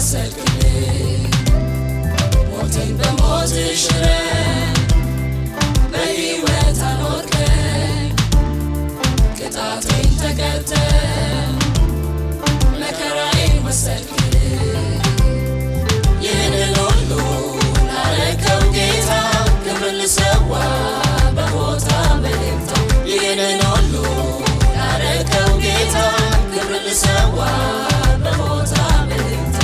ወሰድክልኝ ሞቴን በሞት ሽረህ በሕይወት አኖርከኝ ቅጣቴን ተቀብተህ መከራዬን ወሰድክልኝ ይህንን ሁሉ ላረከው ጌታ ክብር ልሰዋ በቦታ በልምታ ይህንን ሁሉ ላረከው ጌታ ክብር ልሰዋ በቦታ በልምታ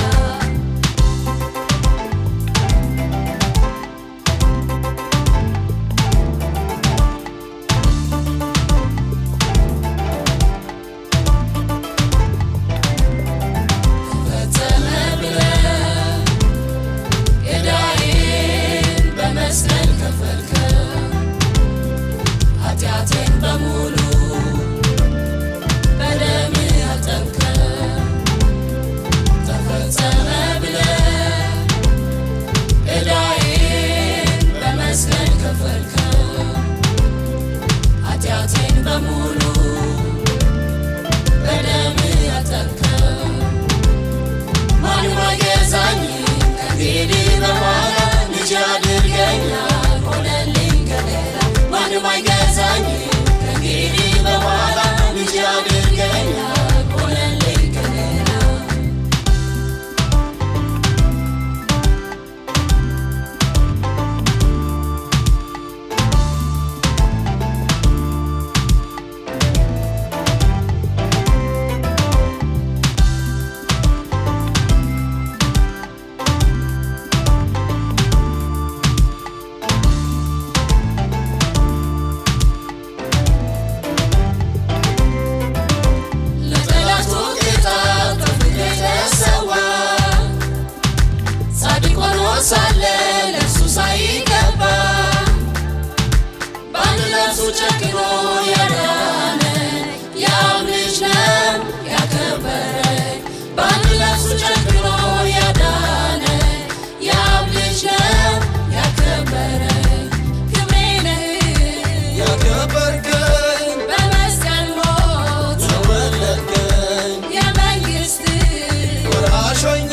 ፈጸመ ብለህ ዕዳዬን በመስቀል ከፈልከው ኃጢአቴን በሙሉ በደምህ አጠብከው ተፈጸመ ብለህ ዕዳዬን በመስቀል ከፈልከው ኃጢአቴን በሙሉ በደምህ አጠብከው ማንም አይገዛኝም ከእንግዲህ በኋላ ልጅ አድርገኛል ሆነልኝ ከሌላ ማንም አይገዛኝም ከእንግዲህ በኋላ ልጅ አድርገኛል ሆነልኝ ከሌላ ለጠላቱ ቅጣት በፍቅር ተሰዋ ጻድቅ ሆኖ ሳለ ለእርሱ ሳይገባ በአንድ ነፍሱ ጨክኖ ያዳነኝ የአብ ልጅ ነው ያከበረኝ በአንድ ነፍሱ ጨክኖ ያዳነኝ የአብ ልጅ ነው ያከበረኝ ክብሬ ነህ ያከበርከኝ በመስቀል ሞት ወለድከኝ የመንግሥትህ ወራሽ ሆኜ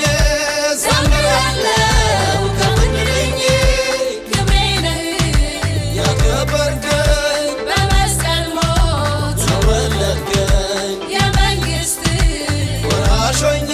ዘምራለሁ ከፍ በልልኝ ክብሬ ነህ ያከበርከኝ በመስቀል ሞት ወለድከኝ የመንግሥትህ ወራሽ ሆኜ